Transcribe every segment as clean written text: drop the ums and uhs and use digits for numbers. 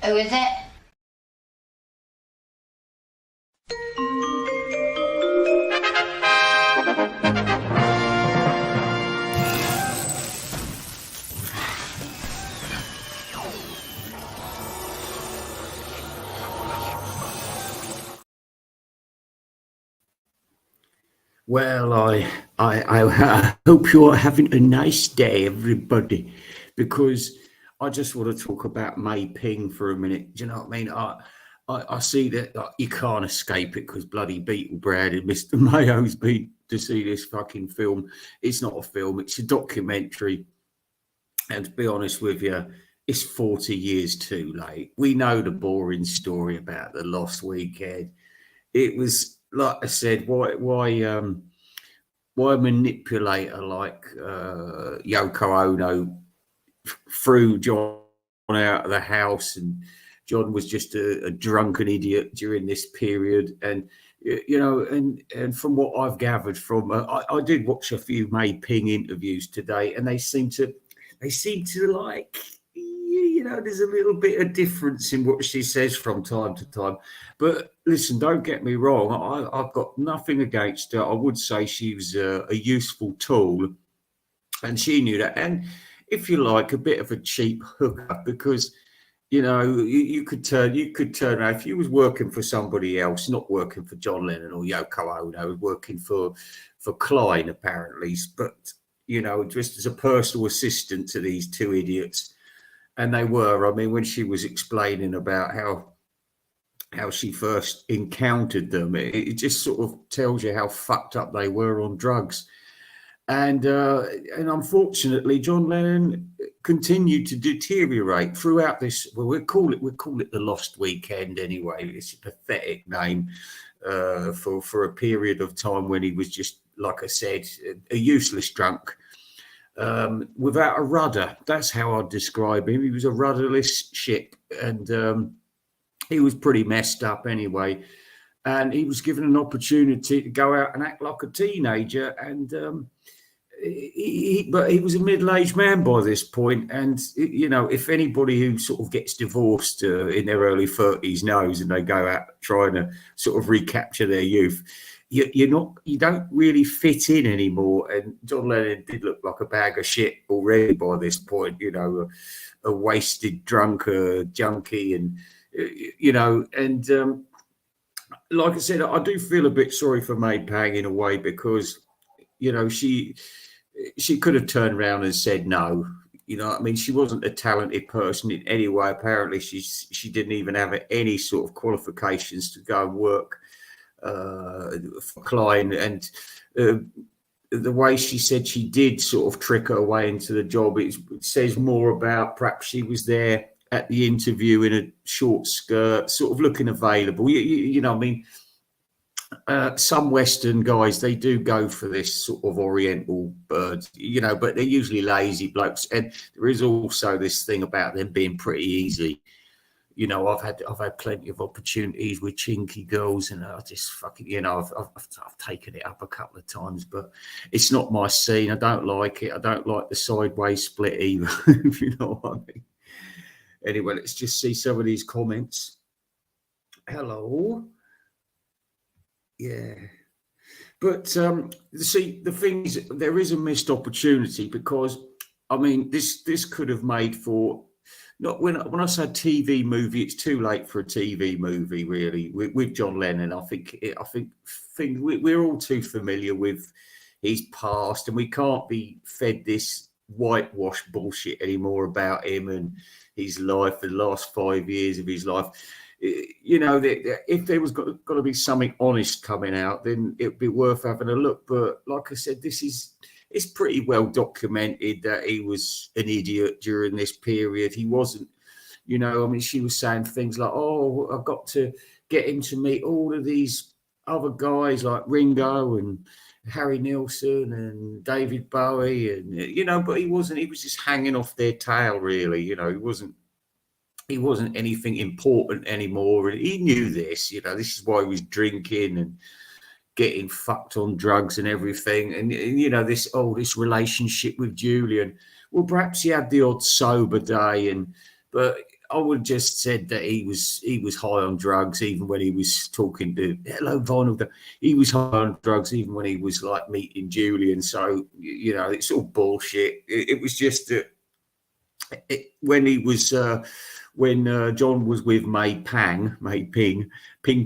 Who is it? Well, I hope you're having a nice day, everybody, because I just want to talk about May Ping for a minute. Do you know what I mean? I see that like, you can't escape it because bloody Beetle Brad and Mr. Mayo's been to see this fucking film. It's not a film; it's a documentary. And to be honest with you, it's 40 years too late. We know the boring story about the lost weekend. It was like I said, why a manipulator like Yoko Ono threw John out of the house, and John was just a drunken idiot during this period. And and from what I've gathered from, I did watch a few May Ping interviews today, and they seem to like, there's a little bit of difference in what she says from time to time. But listen, don't get me wrong. I've got nothing against her. I would say she was a useful tool, and she knew that. And if you like, a bit of a cheap hookup, because you could turn around if you was working for somebody else, not working for John Lennon or Yoko Ono, working for Klein apparently, but just as a personal assistant to these two idiots. And they were. I mean, when she was explaining about how she first encountered them, it just sort of tells you how fucked up they were on drugs. And unfortunately, John Lennon continued to deteriorate throughout this. Well, we'll call it the Lost Weekend anyway. It's a pathetic name for a period of time when he was just, like I said, a useless drunk. Without a rudder. That's how I'd describe him. He was a rudderless ship, and he was pretty messed up anyway. And he was given an opportunity to go out and act like a teenager. And but he was a middle-aged man by this point. And if anybody who sort of gets divorced in their early 30s knows, and they go out trying to sort of recapture their youth, you don't really fit in anymore. And John Lennon did look like a bag of shit already by this point, a wasted drunk junkie. And like I said, I do feel a bit sorry for May Pang in a way, because she could have turned around and said no. I mean, she wasn't a talented person in any way. Apparently she didn't even have any sort of qualifications to go and work for Klein. And the way she said she did sort of trick her way into the job, it says more about perhaps she was there at the interview in a short skirt, sort of looking available. I mean, some Western guys, they do go for this sort of Oriental birds, but they're usually lazy blokes. And there is also this thing about them being pretty easy. I've had plenty of opportunities with chinky girls, and I just fucking, I've taken it up a couple of times, but it's not my scene. I don't like it. I don't like the sideways split either, if you know what I mean. Anyway, let's just see some of these comments. Hello. Yeah. But see, the thing is, there is a missed opportunity, because, I mean, this could have made for, not when I say TV movie, it's too late for a TV movie, really, with John Lennon. I think we're all too familiar with his past, and we can't be fed this whitewash bullshit anymore about him and his life, the last 5 years of his life. If there was got to be something honest coming out, then it'd be worth having a look. But like I said, it's pretty well documented that he was an idiot during this period. He wasn't, I mean, she was saying things like, oh, I've got to get him to meet all of these other guys like Ringo and Harry Nilsson and David Bowie, and but he wasn't. He was just hanging off their tail, really. He wasn't anything important anymore, and he knew this. This is why he was drinking and getting fucked on drugs and everything. And this relationship with Julian. Well, perhaps he had the odd sober day, but I would have just said that he was high on drugs even when he was talking to Hello Vinyl. He was high on drugs even when he was like meeting Julian. So you know, it's all bullshit. It was just that when he was when John was with May Ping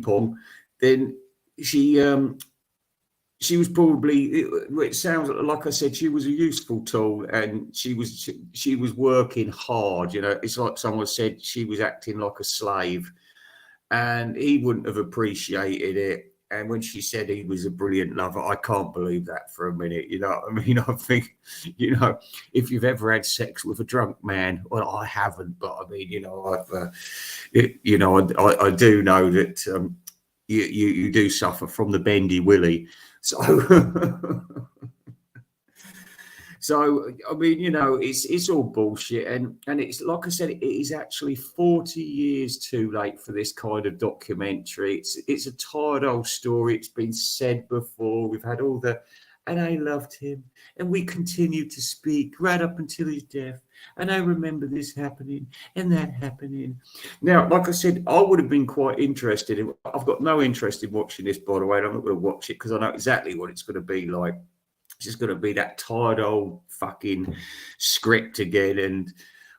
Pong, then she was probably, it sounds like I said, she was a useful tool, and she was working hard. You know, it's like someone said she was acting like a slave, and he wouldn't have appreciated it. And when she said he was a brilliant lover, I can't believe that for a minute. You know what I mean? I think, you know, if you've ever had sex with a drunk man, well, I haven't, but I mean, you know, I do know that you do suffer from the bendy willy. So, so I mean, you know, it's all bullshit, and it's like I said, it is actually 40 years too late for this kind of documentary. It's a tired old story. It's been said before. We've had all the, and I loved him, and we continued to speak right up until his death. And I remember this happening and that happening. Now, like I said, I would have been quite interested in. I've got no interest in watching this, by the way. And I'm not going to watch it because I know exactly what it's going to be like. It's just going to be that tired old fucking script again. And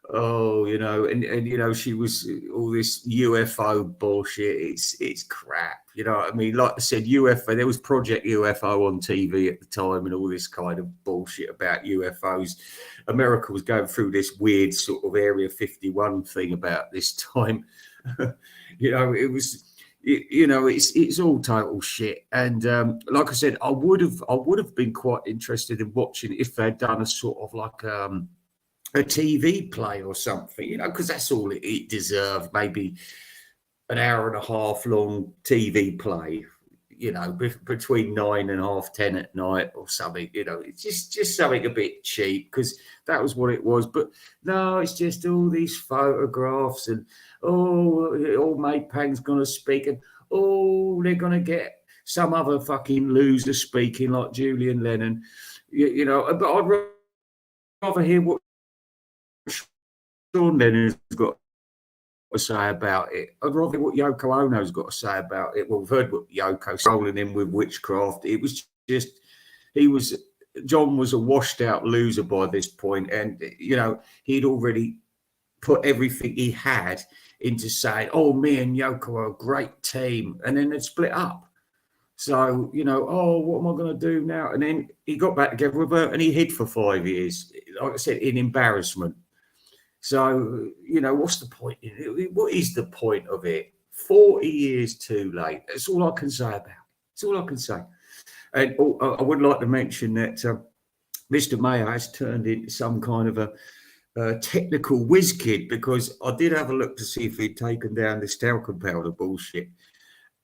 oh, you know, and you know, she was all this UFO bullshit. It's crap. You know what I mean? Like I said, UFO, there was Project UFO on TV at the time and all this kind of bullshit about UFOs. America was going through this weird sort of Area 51 thing about this time. You know, it was, you know, it's all total shit. And like I said, I would have been quite interested in watching if they'd done a sort of like a TV play or something, you know, because that's all it deserved. Maybe an hour and a half long TV play, you know, between 9 and 10 at night or something. You know, it's just something a bit cheap, because that was what it was. But no, it's just all these photographs, and old mate Pang's gonna speak, and they're gonna get some other fucking loser speaking like Julian Lennon, you know. But I'd rather hear what Sean Lennon's got to say about it. I'd rather what Yoko Ono's got to say about it. Well, we've heard what Yoko's rolling in with witchcraft. It was just, John was a washed out loser by this point, and you know, he'd already put everything he had into saying, "Oh, me and Yoko are a great team," and then they'd split up. So, you know, what am I going to do now? And then he got back together with her, and he hid for 5 years, like I said, in embarrassment. So, you know, what's the point? What is the point of it? 40 years too late. That's all I can say about it. That's all I can say. And I would like to mention that Mr. Mayo has turned into some kind of a technical whiz kid, because I did have a look to see if he'd taken down this talcum powder bullshit.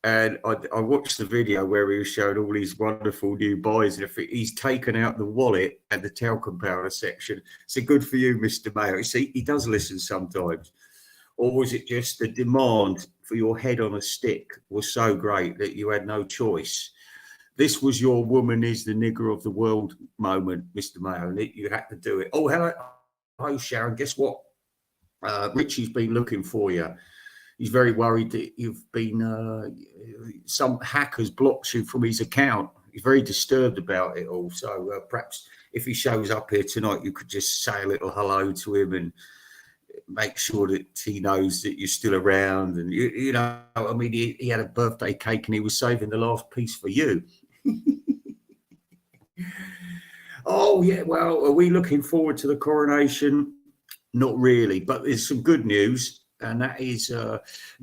And I watched the video where he was showing all these wonderful new buys, and if he's taken out the wallet and the talcum powder section. So good for you, Mr. Mayo. You see, he does listen sometimes. Or was it just the demand for your head on a stick was so great that you had no choice? This was your woman is the nigger of the world moment, Mr. Mayo, and you had to do it. Oh, hello. Hi, Sharon. Guess what? Richie's been looking for you. He's very worried that you've been, some hackers blocked you from his account. He's very disturbed about it all. So perhaps if he shows up here tonight, you could just say a little hello to him and make sure that he knows that you're still around. And, you know, I mean, he had a birthday cake and he was saving the last piece for you. Oh, yeah, well, are we looking forward to the coronation? Not really, but there's some good news. And that is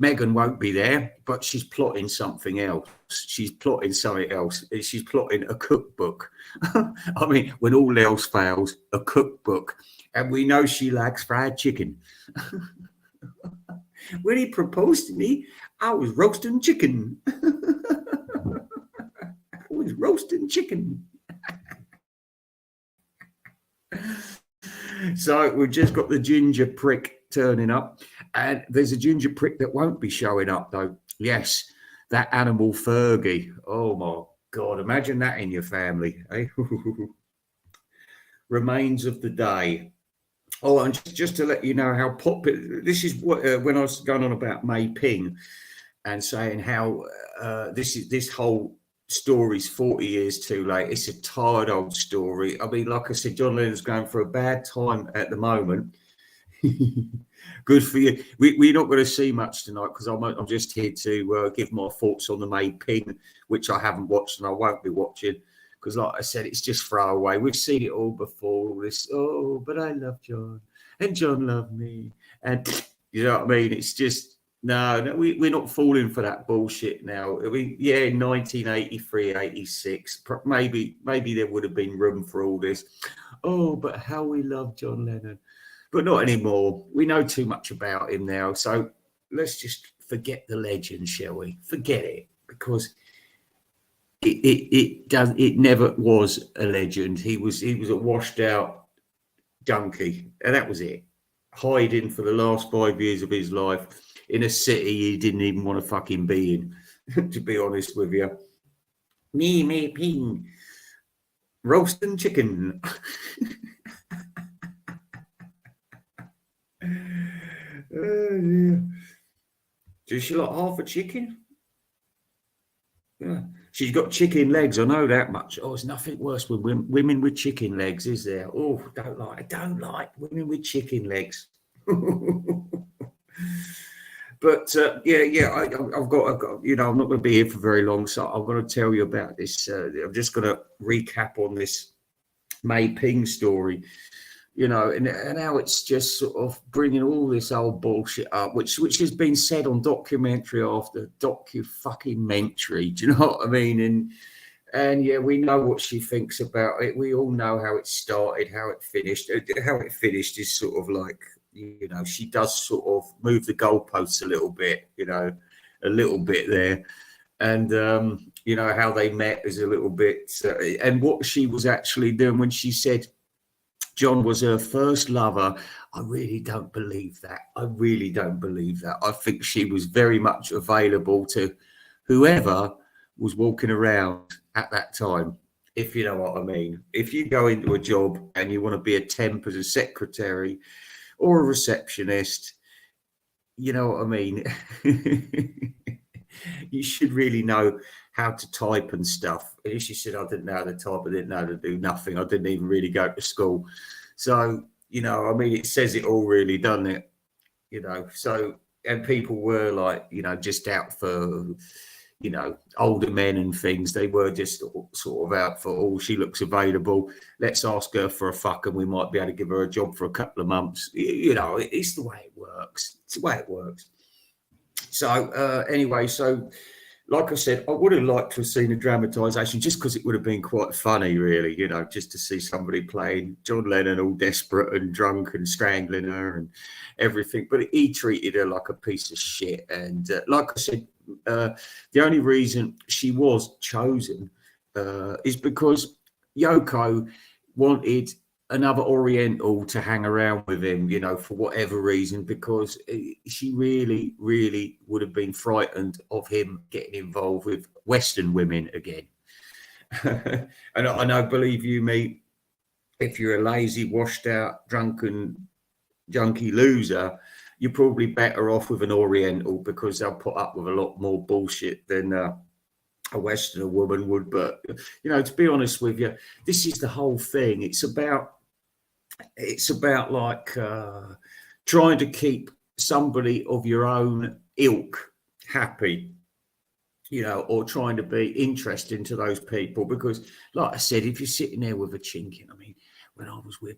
Meghan won't be there, but she's plotting something else. She's plotting something else. She's plotting a cookbook. I mean, when all else fails, a cookbook. And we know she likes fried chicken. When he proposed to me, I was roasting chicken. I was roasting chicken. So we've just got the ginger prick turning up, and there's a ginger prick that won't be showing up though. Yes, that animal Fergie. Oh my God, imagine that in your family, eh? Remains of the day. Oh, and just to let you know how popular this is, what when I was going on about Mei Ping and saying how this whole story's 40 years too late. It's a tired old story. I mean, like I said, John Lennon's going for a bad time at the moment. Good for you. We're not going to see much tonight because I'm just here to give my thoughts on the Mei Ping, which I haven't watched and I won't be watching because, like I said, it's just throwaway. We've seen it all before. All this, oh, but I love John and John loved me, and you know what I mean. It's just no, we're not falling for that bullshit now. I mean, yeah, 1983, 86, maybe there would have been room for all this. Oh, but how we love John Lennon. But not anymore. We know too much about him now. So let's just forget the legend, shall we? Forget it, because it never was a legend. He was a washed out junkie, and that was it. Hiding for the last 5 years of his life in a city he didn't even want to fucking be in, to be honest with you. Me ping. Roasting chicken. Oh, yeah. Does she like half a chicken? Yeah. She's got chicken legs. I know that much. Oh, there's nothing worse with women with chicken legs, is there? Oh, I don't like women with chicken legs. But I've got, you know, I'm not going to be here for very long, so I'm going to tell you about this. I'm just going to recap on this Mei Ping story. You know, and how it's just sort of bringing all this old bullshit up, which has been said on documentary after docu-fucking-mentary. Do you know what I mean? And yeah, we know what she thinks about it. We all know how it started, how it finished. How it finished is sort of like, you know, she does sort of move the goalposts a little bit, you know, a little bit there. And, you know, how they met is a little bit, and what she was actually doing when she said John was her first lover. I really don't believe that. I think she was very much available to whoever was walking around at that time, if you know what I mean. If you go into a job and you want to be a temp as a secretary or a receptionist, you know what I mean? You should really know how to type and stuff. And she said, I didn't know how to type. I didn't know how to do nothing. I didn't even really go to school. So, you know, I mean, it says it all really, doesn't it? You know, so, and people were like, you know, just out for, you know, older men and things. They were just sort of out for, oh, she looks available. Let's ask her for a fuck and we might be able to give her a job for a couple of months. You know, it's the way it works. It's the way it works. So anyway, so like I said, I would have liked to have seen a dramatisation just because it would have been quite funny, really, you know, just to see somebody playing John Lennon all desperate and drunk and strangling her and everything. But he treated her like a piece of shit. And like I said, the only reason she was chosen is because Yoko wanted another Oriental to hang around with him, you know, for whatever reason, because she really, really would have been frightened of him getting involved with Western women again. And I know, believe you me, if you're a lazy, washed out, drunken, junkie loser, you're probably better off with an Oriental because they'll put up with a lot more bullshit than a Westerner woman would. But, you know, to be honest with you, this is the whole thing. It's about like trying to keep somebody of your own ilk happy, you know, or trying to be interesting to those people. Because, like I said, if you're sitting there with a chinky, I mean, when I was with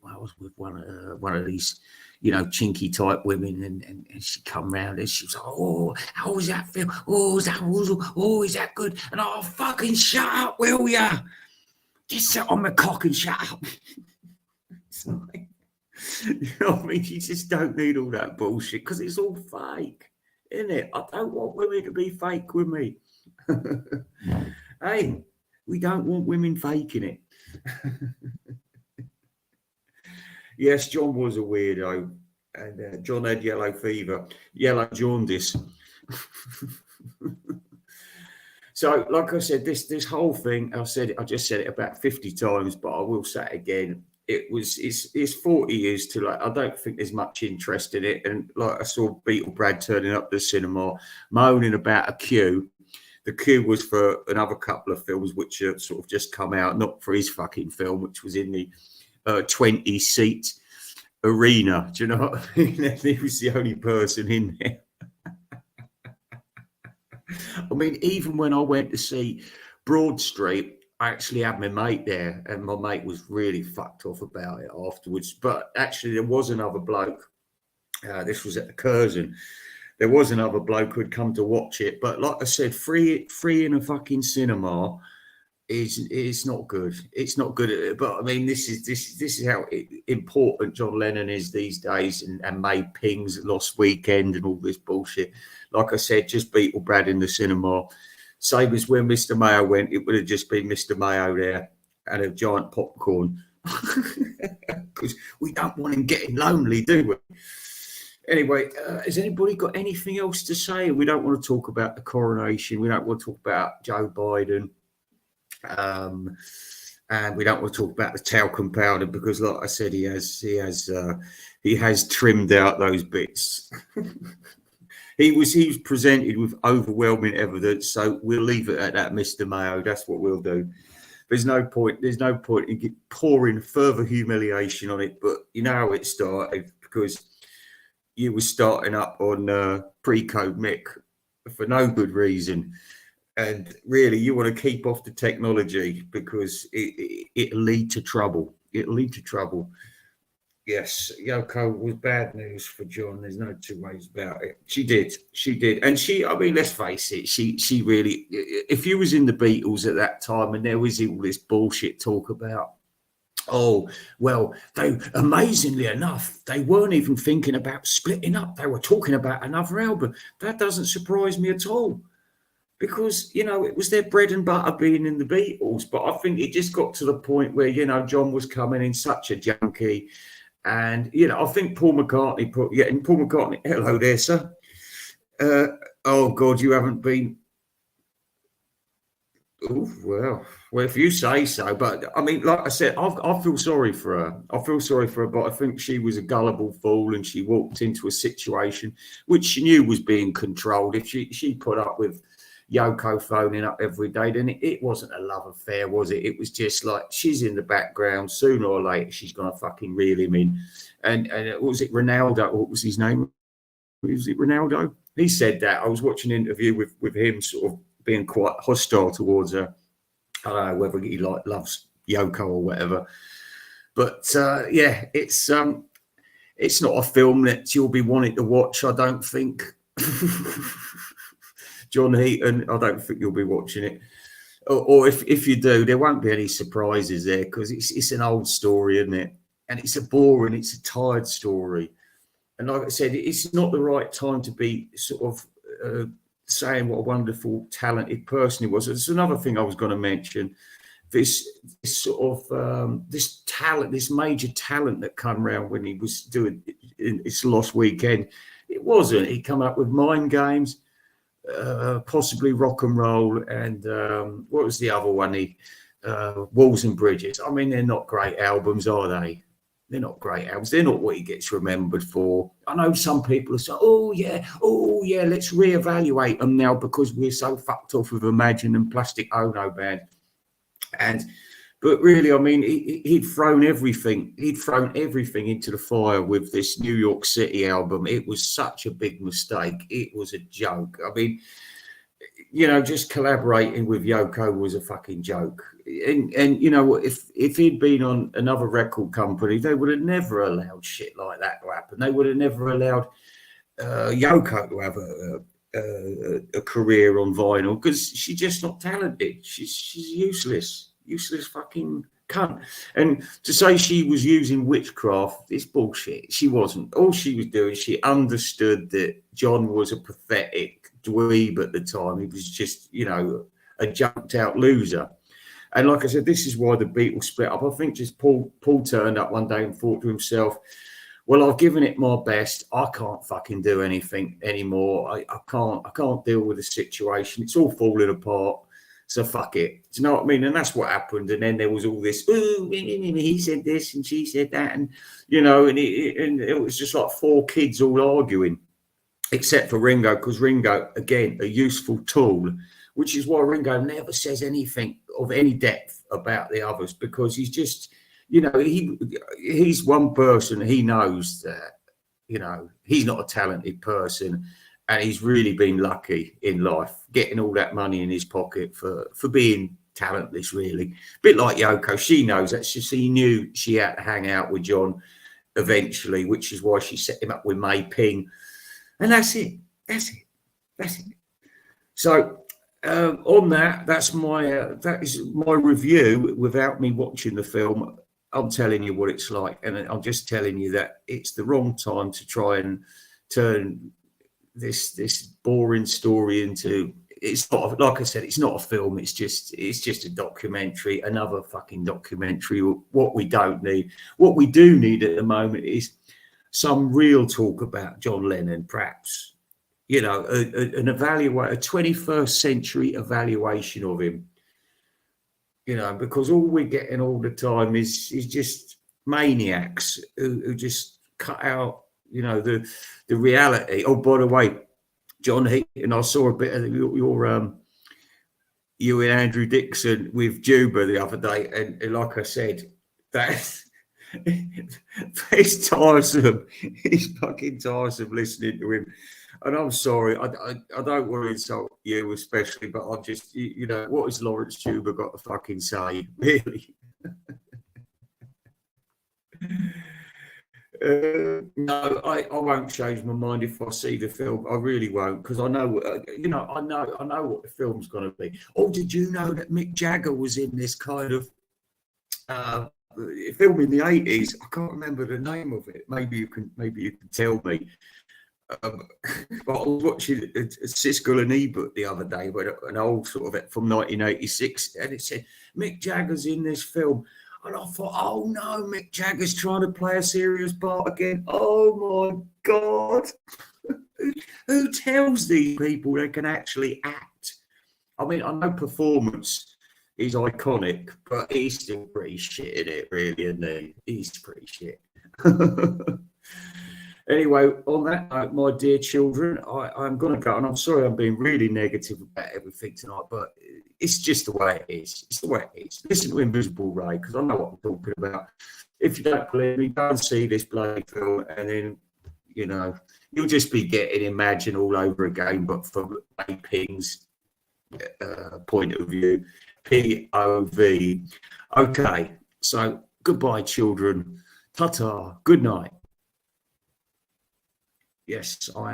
one of these, you know, chinky type women, and she come round and she was like, oh, how was that film? Oh, is that good? And oh, fucking shut up, will ya? Just sit on my cock and shut up. It's like, you know what I mean? You just don't need all that bullshit because it's all fake, isn't it? I don't want women to be fake with me. Hey, we don't want women faking it. Yes, John was a weirdo, and John had yellow fever, yellow jaundice. So, like I said, this whole thing, I just said it about 50 times, but I will say it again. it's 40 years too late. I don't think there's much interest in it. And like I saw Beetle Brad turning up the cinema, moaning about a queue. The queue was for another couple of films which had sort of just come out, not for his fucking film, which was in the 20-seat arena. Do you know what I mean? And he was the only person in there. I mean, even when I went to see Broad Street, I actually had my mate there, and my mate was really fucked off about it afterwards. But actually, there was another bloke. This was at the Curzon. There was another bloke who had come to watch it. But like I said, free in a fucking cinema is not good. It's not good. But I mean, this is how important John Lennon is these days, and made Pings, Lost Weekend, and all this bullshit. Like I said, just Beetle Brad in the cinema. Same as when Mr. Mayo went, it would have just been Mr. Mayo there and a giant popcorn. Because we don't want him getting lonely, do we? Anyway, has anybody got anything else to say? We don't want to talk about the coronation. We don't want to talk about Joe Biden. And we don't want to talk about the talcum powder because, like I said, he has trimmed out those bits. He was presented with overwhelming evidence, so we'll leave it at that, Mr. Mayo. That's what we'll do. There's no point in pouring further humiliation on it. But you know how it started, because you were starting up on pre-code Mick for no good reason. And really, you want to keep off the technology because it'll lead to trouble. It'll lead to trouble. Yes, Yoko was bad news for John. There's no two ways about it. She did. And I mean, let's face it, she really, if you was in the Beatles at that time and there was all this bullshit talk about, oh, well, amazingly enough, they weren't even thinking about splitting up. They were talking about another album. That doesn't surprise me at all. Because, it was their bread and butter being in the Beatles. But I think it just got to the point where, John was coming in such a junkie. And, I think Paul McCartney Paul McCartney, hello there, sir. Oh, God, you haven't been. Oh, well, if you say so. But, I mean, like I said, I feel sorry for her. But I think she was a gullible fool and she walked into a situation which she knew was being controlled. If she put up with Yoko phoning up every day, then it wasn't a love affair, was it? It was just like, she's in the background. Sooner or later, she's going to fucking reel him in. And was it Ronaldo? What was his name? Was it Ronaldo? He said that. I was watching an interview with him sort of being quite hostile towards her. I don't know whether he loves Yoko or whatever. But, yeah, it's not a film that you'll be wanting to watch, I don't think. John Heaton, I don't think you'll be watching it. Or if you do, there won't be any surprises there because it's an old story, isn't it? And it's a tired story. And like I said, it's not the right time to be sort of saying what a wonderful, talented person he was. There's another thing I was going to mention. This sort of this talent, this major talent that came around when he was doing It's Lost Weekend. It wasn't. He came up with Mind Games. Possibly Rock and Roll, and what was the other one? Walls and Bridges. I mean, they're not great albums, are they? They're not great albums. They're not what he gets remembered for. I know some people are saying, oh yeah, let's reevaluate them now because we're so fucked off with Imagine and Plastic Ono Band. But really, I mean, he'd thrown everything. He'd thrown everything into the fire with this New York City album. It was such a big mistake. It was a joke. I mean, just collaborating with Yoko was a fucking joke. And if he'd been on another record company, they would have never allowed shit like that to happen. They would have never allowed Yoko to have a career on vinyl because she's just not talented. She's useless fucking cunt. And to say she was using witchcraft is bullshit. She wasn't. All she was doing, she understood that John was a pathetic dweeb at the time. He was just, a jumped out loser. And like I said, this is why the Beatles split up. I think just Paul turned up one day and thought to himself, well, I've given it my best. I can't fucking do anything anymore. I can't deal with the situation. It's all falling apart. So fuck it. Do you know what I mean? And that's what happened. And then there was all this, ooh, he said this and she said that. And, you know, and it was just like four kids all arguing, except for Ringo, because Ringo, again, a useful tool, which is why Ringo never says anything of any depth about the others, because he's just, you know, he's one person. He knows that, you know, he's not a talented person. And he's really been lucky in life, getting all that money in his pocket for being talentless, really. A bit like Yoko. She knows that. She knew she had to hang out with John eventually, which is why she set him up with May Ping. And that's it. That's it. That's it. So on that, that is my review without me watching the film. I'm telling you what it's like. And I'm just telling you that it's the wrong time to try and turn this boring story into, it's not, like I said, it's not a film, it's just a documentary, another fucking documentary. What we don't need, what we do need at the moment is some real talk about John Lennon, perhaps, you know, an evaluate, a 21st century evaluation of him, you know, because all we're getting all the time is just maniacs who just cut out, you know, the reality. Oh, by the way, John Heaton, I saw a bit of your you and Andrew Dixon with Juba the other day, and like I said, that it's tiresome. It's fucking tiresome listening to him. And I'm sorry, I don't want to insult you especially, but I'm just, you know, what has Lawrence Juba got to fucking say, really? No, I won't change my mind if I see the film. I really won't, because I know, you know, I know what the film's going to be. Oh, did you know that Mick Jagger was in this kind of film in the 80s? I can't remember the name of it. Maybe you can tell me. But I was watching Siskel and Ebert the other day, an old sort of from 1986, and it said Mick Jagger's in this film. And I thought, oh no, Mick Jagger's trying to play a serious part again. Oh my God. Who tells these people they can actually act? I mean, I know performance is iconic, but he's still pretty shit in it, really, isn't he? He's pretty shit. Anyway, on that note, my dear children, I'm going to go, and I'm sorry I'm being really negative about everything tonight, but it's just the way it is. It's the way it is. Listen to Invisible Ray, because I know what I'm talking about. If you don't believe me, go and see this bloody film, and then, you know, you'll just be getting Imagine all over again, but from Ray Ping's point of view, POV. Okay, so goodbye, children. Ta-ta. Good night. Yes, I am.